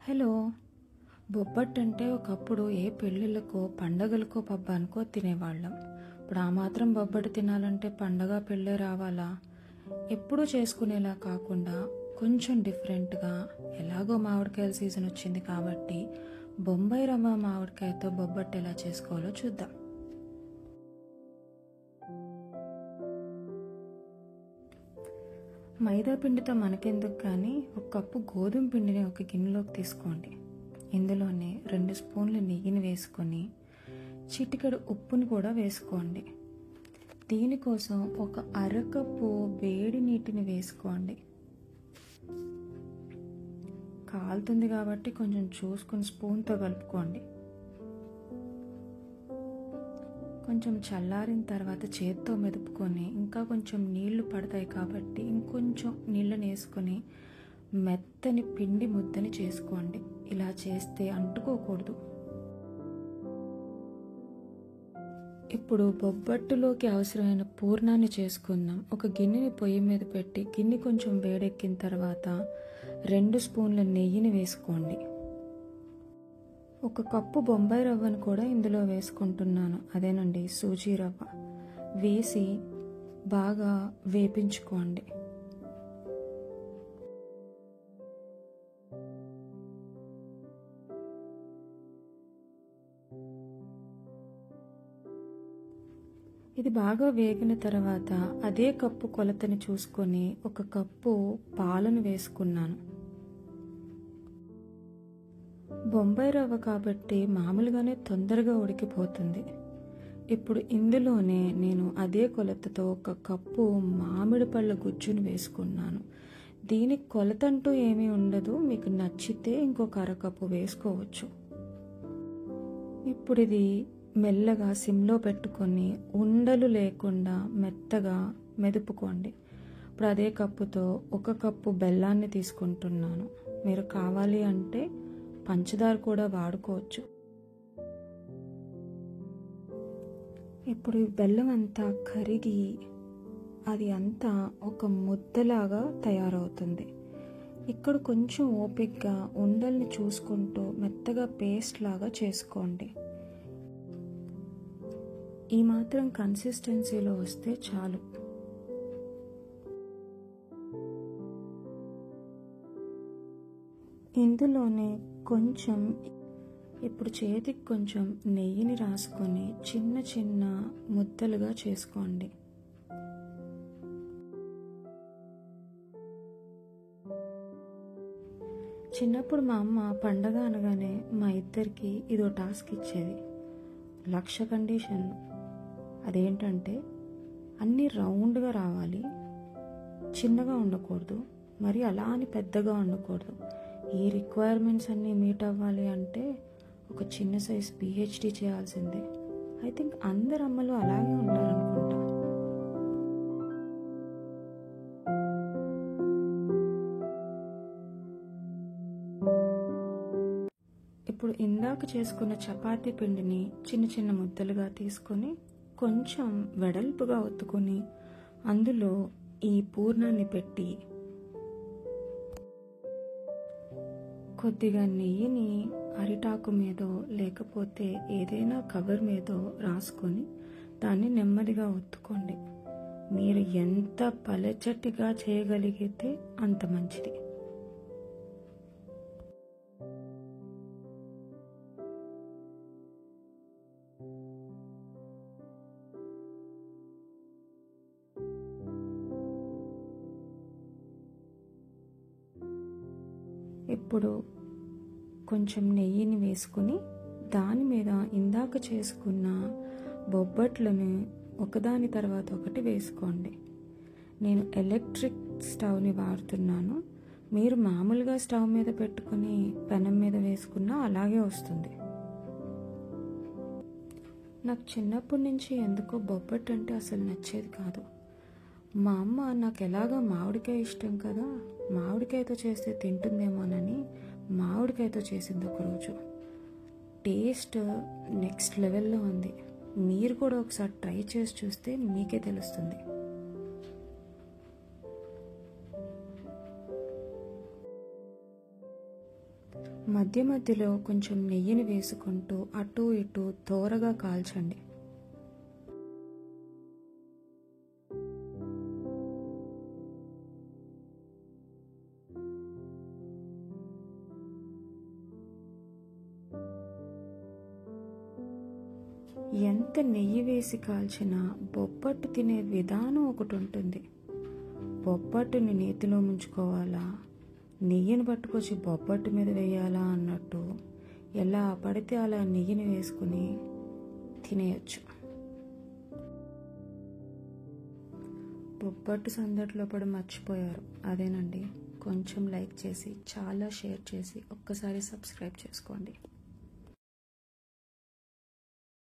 Hello. Bobbattu అంటే ఒకప్పుడు ఏ పెళ్ళిళ్ళకో పండగలకో పబ్బానికో తినేవాళ్ళం. ఇప్పుడు ఆ మాత్రం బొబ్బట్టు తినాలంటే పండగ పెళ్ళే రావాలా? ఎప్పుడూ చేసుకునేలా కాకుండా కొంచెం డిఫరెంట్గా, ఎలాగో మామిడికాయల సీజన్ వచ్చింది కాబట్టి బొంబాయి రవ్వ మామిడికాయతో బొబ్బట్టు ఎలా చేసుకోవాలో చూద్దాం. మైదా పిండితో మనకెందుకు కానీ ఒక కప్పు గోధుమ పిండిని ఒక గిన్నెలోకి తీసుకోండి. ఇందులోనే 2 స్పూన్లు నెయ్యిని వేసుకొని చిటికెడు ఉప్పుని కూడా వేసుకోండి. దీనికోసం ఒక అరకప్పు వేడి నీటిని వేసుకోండి. కాలుతుంది కాబట్టి కొంచెం చూసుకొని స్పూన్తో కలుపుకోండి. కొంచెం చల్లారిన తర్వాత చేత్తో మెదుపుకొని ఇంకా కొంచెం నీళ్లు పడతాయి కాబట్టి ఇంకొంచెం నీళ్ళని వేసుకొని మెత్తని పిండి ముద్దని చేసుకోండి. ఇలా చేస్తే అంటుకోకూడదు. ఇప్పుడు బొబ్బట్టులోకి అవసరమైన పూర్ణాన్ని చేసుకుందాం. ఒక గిన్నెని పొయ్యి మీద పెట్టి గిన్నె కొంచెం వేడెక్కిన తర్వాత 2 స్పూన్ల నెయ్యిని వేసుకోండి. 1 కప్పు బొంబాయి రవ్వను కూడా ఇందులో వేసుకుంటున్నాను. అదేనండి, సూజీ రవ్వ వేసి బాగా వేపించుకోండి. ఇది బాగా వేగిన తర్వాత అదే కప్పు కొలతని చూసుకొని 1 కప్పు పాలను వేసుకున్నాను. బొంబాయి రవ్వ కాబట్టి మామూలుగానే తొందరగా ఉడికిపోతుంది. ఇప్పుడు ఇందులోనే నేను అదే కొలతతో 1 కప్పు మామిడి పళ్ళ గుజ్జును వేసుకున్నాను. దీనికి కొలత అంటూ ఏమీ ఉండదు, మీకు నచ్చితే ఇంకొక అరకప్పు వేసుకోవచ్చు. ఇప్పుడు ఇది మెల్లగా సిమ్లో పెట్టుకొని ఉండలు లేకుండా మెత్తగా మెదుపుకోండి. ఇప్పుడు అదే కప్పుతో 1 కప్పు బెల్లాన్ని తీసుకుంటున్నాను. మీరు కావాలి అంటే పంచదార కూడా వాడుకోవచ్చు. ఇప్పుడు ఈ బెల్లం అంతా కరిగి అది అంతా ఒక ముద్దలాగా తయారవుతుంది. ఇక్కడ కొంచెం ఓపికగా ఉండల్ని చూసుకుంటూ మెత్తగా పేస్ట్ లాగా చేసుకోండి. ఈ మాత్రం కన్సిస్టెన్సీలో వస్తే చాలు. ఇందులోనే కొంచెం ఇప్పుడు చేతికి కొంచెం నెయ్యిని రాసుకొని చిన్న చిన్న ముద్దలుగా చేసుకోండి. చిన్నప్పుడు మా అమ్మ పండగ అనగానే మా ఇద్దరికి ఇదో టాస్క్ ఇచ్చేది. 1,00,000 కండిషన్లు. అదేంటంటే అన్నీ రౌండ్గా రావాలి, చిన్నగా ఉండకూడదు, మరి అలా అని పెద్దగా ఉండకూడదు. ఈ రిక్వైర్మెంట్స్ అన్నీ మీట్ అవ్వాలి అంటే ఒక చిన్న సైజ్ PhD చేయాల్సిందే. ఐ థింక్ అందరు అమ్మలు అలాగే ఉంటారనుకుంటా. ఇప్పుడు ఇందాక చేసుకున్న చపాతీ పిండిని చిన్న చిన్న ముద్దలుగా తీసుకొని కొంచెం వెడల్పుగా ఒత్తుకొని అందులో ఈ పూర్ణాన్ని పెట్టి కొద్దిగా నెయ్యిని అరిటాకు మీదో లేకపోతే ఏదైనా కవర్ మీదో రాసుకొని దాన్ని నెమ్మదిగా ఒత్తుకోండి. మీరు ఎంత పలచటిగా చేయగలిగితే అంత మంచిది. ఇప్పుడు కొంచెం నెయ్యిని వేసుకుని దాని మీద ఇందాక చేసుకున్న బొబ్బట్లను ఒకదాని తర్వాత ఒకటి వేసుకోండి. నేను ఎలక్ట్రిక్ స్టవ్ని వాడుతున్నాను. మీరు మామూలుగా స్టవ్ మీద పెట్టుకుని పెనం మీద వేసుకున్నా అలాగే వస్తుంది. నాకు చిన్నప్పటి నుంచి ఎందుకో బొబ్బట్టు అంటే అసలు నచ్చేది కాదు. మా అమ్మ నాకు ఎలాగో మామిడికాయ ఇష్టం కదా, మామిడికాయతో చేస్తే తింటుందేమోనని మామిడికాయతో చేసింది ఒకరోజు. టేస్ట్ నెక్స్ట్ లెవెల్లో ఉంది. మీరు కూడా ఒకసారి ట్రై చేసి చూస్తే మీకే తెలుస్తుంది. మధ్య మధ్యలో కొంచెం నెయ్యిని వేసుకుంటూ అటు ఇటు దోరగా కాల్చండి. ఎంత నెయ్యి వేసి కాల్చినా బొబ్బట్టు తినే విధానం ఒకటి ఉంటుంది. బొబ్బట్టుని నేతిలో ముంచుకోవాలా, నెయ్యిని పట్టుకొచ్చి బొబ్బట్టు మీద వేయాలా అన్నట్టు ఎలా పడితే అలా నెయ్యిని వేసుకుని తినేయచ్చు. బొబ్బట్టు సందడిలో పడి మర్చిపోయారు, అదేనండి. కొంచెం లైక్ చేసి, చాలా షేర్ చేసి, ఒక్కసారి సబ్స్క్రైబ్ చేసుకోండి.